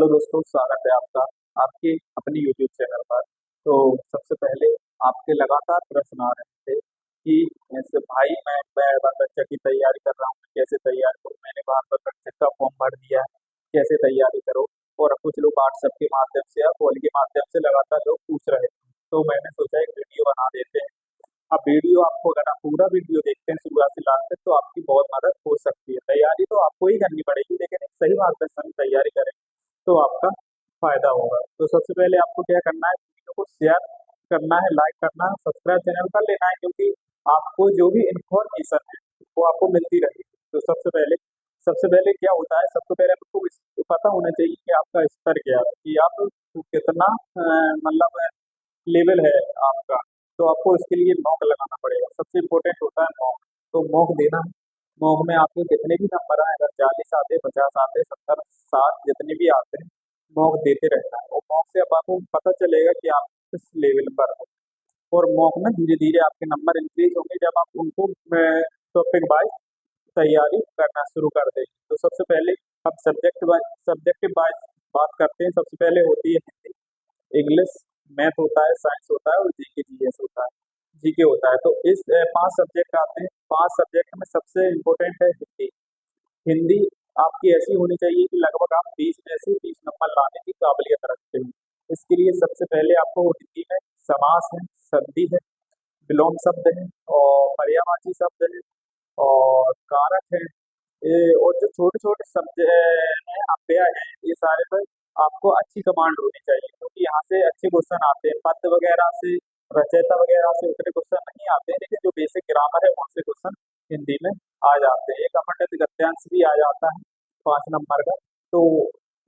Hello दोस्तों, स्वागत है आपका आपके अपने यूट्यूब चैनल पर। तो सबसे पहले आपके लगातार प्रश्न आ रहे थे कि ऐसे भाई मैं बार बच्चा की तैयारी कर रहा हूँ, मैं कैसे तैयारी करूँ। मैंने बार बार बच्चे का फॉर्म भर दिया है, कैसे तैयारी करो। और कुछ लोग व्हाट्सएप के माध्यम से या कॉल के माध्यम से लगातार लोग पूछ रहे थे। तो मैंने सोचा एक वीडियो बना देते हैं। अब वीडियो आपको, अगर आप पूरा वीडियो देखते हैं शुरुआत से लास्ट तक, तो आपकी बहुत मदद हो सकती है। तैयारी तो आपको ही करनी पड़ेगी, लेकिन एक सही मार्गदर्शन में तैयारी करें तो आपका फायदा होगा। तो सबसे पहले आपको क्या करना है, वीडियो को शेयर करना है, लाइक करना है, सब्सक्राइब चैनल कर लेना है, क्योंकि आपको जो भी इंफॉर्मेशन है वो आपको मिलती रहेगी। तो सबसे पहले क्या होता है, सबसे पहले आपको पता होना चाहिए कि आपका स्तर क्या है, कि आप कितना मतलब लेवल है आपका। तो आपको इसके लिए मॉक लगाना पड़ेगा। सबसे इम्पोर्टेंट होता है मॉक। तो मॉक देना है। मॉक में आपके जितने भी नंबर आए, अगर 40 आते, 50 आते, 70, 60 जितने भी आते हैं, मॉक देते रहना है। और मॉक से अब आपको पता चलेगा कि आप किस लेवल पर हो। और मॉक में धीरे धीरे आपके नंबर इंक्रीज होंगे जब आप उनको टॉपिक वाइज तैयारी करना शुरू कर देंगे। तो सबसे पहले अब सब्जेक्ट वाइज बात करते हैं। सबसे पहले होती है हिंदी, इंग्लिश, मैथ होता है, साइंस होता है और जीके जीएस होता है, जीके होता है। तो इस 5 सब्जेक्ट आते हैं। 5 सब्जेक्ट में सबसे इम्पोर्टेंट है हिंदी। हिंदी आपकी ऐसी होनी चाहिए कि लगभग आप 20 में से 30 नंबर लाने की काबिलियत रखते हो। इसके लिए सबसे पहले आपको हिंदी में समास है, संधि है, विलोम शब्द है और पर्यायवाची शब्द है और कारक है। और जो छोटे छोटे शब्द हैं, अव्यय हैं, ये सारे पर आपको अच्छी कमांड होनी चाहिए, क्योंकि यहाँ से अच्छे क्वेश्चन आते हैं। पद वगैरह से, रचयिता वगैरह से उतने क्वेश्चन नहीं आते हैं, लेकिन जो बेसिक ग्रामर है वहाँ से क्वेश्चन हिंदी में आ जाते हैं। एक अपठित गद्यांश भी आ जाता है 5 नंबर का। तो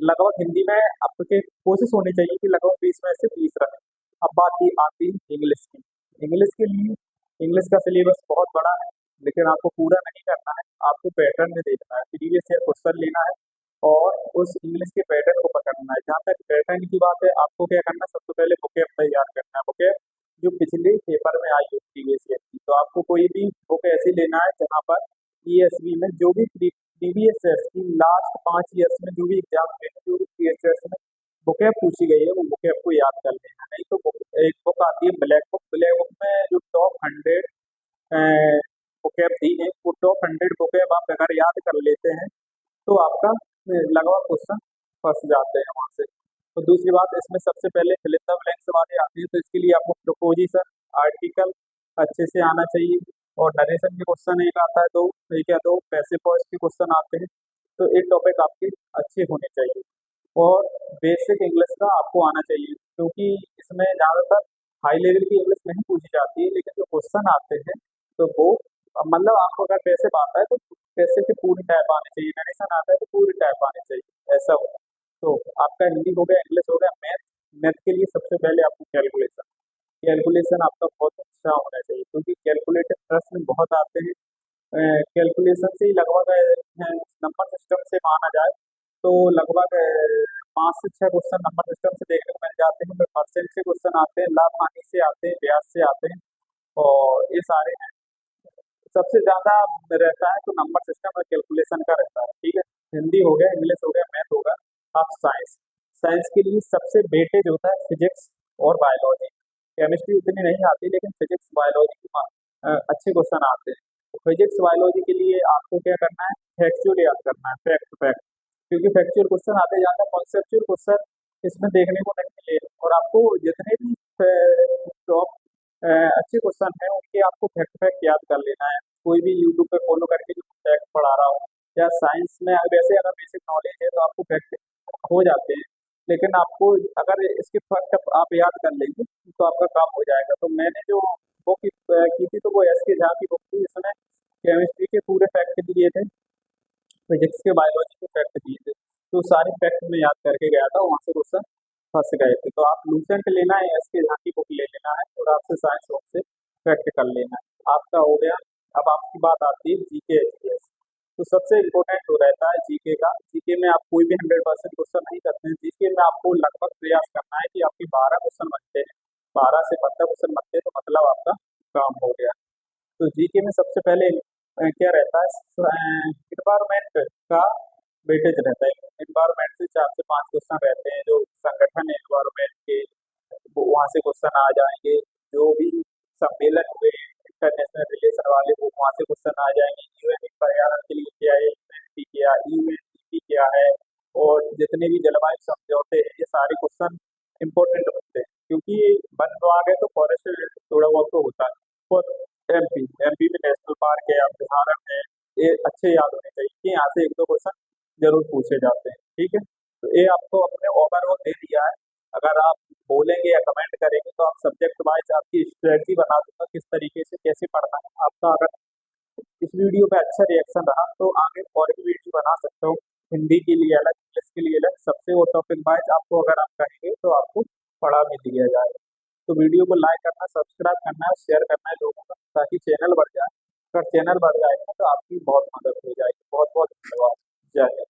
लगभग हिंदी में आपके कोशिश होनी चाहिए कि लगभग 20 में से 30 रहे। अब बात की आती है इंग्लिश की। इंग्लिश के लिए इंग्लिश का सिलेबस बहुत बड़ा है, लेकिन आपको पूरा नहीं करना है। आपको पैटर्न में देखना है, प्रीवियस ईयर क्वेश्चन लेना है और उस इंग्लिश के पैटर्न को पकड़ना है। जहाँ तक पैटर्न की बात है, आपको क्या करना है, सबसे पहले बुकेब तैयार करना है। बुकेब जो पिछले पेपर में आई है प्रीवियस ईयर की। तो आपको कोई भी बुक ऐसी लेना है जहाँ पर ईएसवी में जो भी प्रीवियस ईयर की लास्ट 5 ईयर्स में जो भी एग्जाम हुए हैं, जो भी प्रीवियस ईयर्स में बुकेब पूछी गई है, वो बुकेब को याद कर लेना। नहीं तो एक बुक आती है ब्लैक बुक। ब्लैक बुक में जो टॉप 100 बुकेब दी है, वो टॉप 100 बुकेब आप अगर याद कर लेते हैं तो आपका लगभग क्वेश्चन फंस जाते हैं वहां से। तो दूसरी बात, इसमें सबसे पहले फिल इन द ब्लैंक्स वाले आते हैं। तो इसके लिए आपको प्रोपोजिशन, आर्टिकल अच्छे से आना चाहिए। और नरेशन के क्वेश्चन एक आता है, दो एक या दो पैसिव वॉइस के क्वेश्चन आते हैं। तो एक टॉपिक आपके अच्छे होने चाहिए। और बेसिक इंग्लिश का आपको आना चाहिए, क्योंकि इसमें ज़्यादातर हाई लेवल की इंग्लिश नहीं पूछी जाती है, लेकिन जो क्वेश्चन आते हैं तो वो मतलब आपको अगर पैसे आता है तो पैसे के पूरे टाइप आने चाहिए, नरेशन आता है तो पूरे टाइप आने चाहिए, ऐसा हो। तो आपका हिंदी हो गया, इंग्लिश हो गया, मैथ। मैथ के लिए सबसे पहले आपको कैलकुलेशन कैलकुलेशन आपका बहुत अच्छा होना चाहिए, क्योंकि कैलकुलेटेड प्रश्न बहुत आते हैं। कैलकुलेशन से ही लगभग नंबर सिस्टम से माना जाए तो लगभग 5 से 6 क्वेश्चन नंबर सिस्टम से देखने को मिल जाते हैं। फिर परसेंट से क्वेश्चन आते हैं, लाभ हानि से आते हैं, ब्याज से आते हैं और ये सारे हैं। सबसे ज्यादा रहता है तो नंबर सिस्टम और कैलकुलेशन का रहता है। ठीक है, हिंदी हो गया, इंग्लिश हो गया, मैथ होगा। अब साइंस। साइंस के लिए सबसे वेटेज होता है फिजिक्स और बायोलॉजी। केमिस्ट्री उतनी नहीं आती, लेकिन फिजिक्स बायोलॉजी अच्छे क्वेश्चन आते हैं। तो फिजिक्स बायोलॉजी के लिए आपको क्या करना है, फैक्चुअल याद करना है, फैक्ट फैक्ट। क्योंकि फैक्चुअल क्वेश्चन आते जाते हैं, कॉन्सेप्चुअल क्वेश्चन इसमें देखने को नहीं मिले। और आपको जितने भी टॉप अच्छे क्वेश्चन है उनके आपको फैक्ट फैक्ट याद कर लेना है। कोई भी यूट्यूब पे फॉलो करके जो फैक्ट पढ़ा रहा हूँ, या साइंस में वैसे अगर बेसिक नॉलेज है तो आपको फैक्ट हो जाते हैं। लेकिन आपको अगर इसके फैक्ट आप याद कर लेंगे तो आपका काम हो जाएगा। तो मैंने जो बुक की थी तो वो एस के झा की बुक थी, इसमें केमिस्ट्री के पूरे फैक्ट दिए थे, फिजिक्स के, बायोलॉजी के फैक्ट दिए थे। तो सारे फैक्ट में याद करके गया था, वहां से क्वेश्चन फंस गए थे। तो आप लूसेंट लेना है, एस के झा की बुक ले लेना है और आपसे साइंस बुक से फैक्ट कर लेना है, आपका हो गया। अब आपकी बात आती है जीके एचपीएस। तो सबसे इम्पोर्टेंट हो रहता है जीके का। जीके में आप कोई भी 100% क्वेश्चन नहीं करते हैं। जीके में आपको लगभग प्रयास करना है कि आपके 12 क्वेश्चन बनते हैं, 12 से 15 क्वेश्चन बनते हैं, तो मतलब आपका काम हो गया। तो जीके में सबसे पहले क्या रहता है, इन्वायरमेंट का वेटेज रहता है। एनवायरमेंट से 4 से 5 क्वेश्चन रहते हैं, जो संगठन है एनवायरमेंट के, वो वहाँ से क्वेश्चन आ जाएंगे। जो भी सम्मेलन हुए इंटरनेशनल रिलेशन वाले, वो वहाँ से क्वेश्चन आ जाएंगे। यूएन पर्यावरण के लिए क्या है, यूएनपी क्या, यूएनईपी क्या है, और जितने भी जलवायु समझौते हैं, ये सारे क्वेश्चन इंपॉर्टेंट होते हैं, क्योंकि वन विभाग है तो फॉरेस्ट थोड़ा बहुत तो होता है। और एमपी एमपी में नेशनल पार्क है, अभ्यारण्य है, ये अच्छे याद होने चाहिए कि यहाँ से एक दो क्वेश्चन जरूर पूछे जाते हैं। ठीक है, तो ये आपको अपने ओवरऑल दे दिया है। अगर आप बोलेंगे या कमेंट करेंगे तो आप सब्जेक्ट वाइज आपकी स्ट्रेटजी बना दूंगा, किस तरीके से कैसे पढ़ना है आपका। अगर इस वीडियो पे अच्छा रिएक्शन रहा तो आगे और भी वीडियो बना सकते हो, हिंदी के लिए अलग, इंग्लिश के लिए अलग, सबसे वो टॉपिक वाइज आपको अगर आप कहेंगे तो आपको पढ़ा भी दिया जाएगा। तो वीडियो को लाइक करना, सब्सक्राइब करना है, शेयर करना है लोगों का, ताकि चैनल बढ़ जाए। अगर चैनल बढ़ जाएगा तो आपकी बहुत मदद हो जाएगी। बहुत बहुत धन्यवाद। जय हिंद।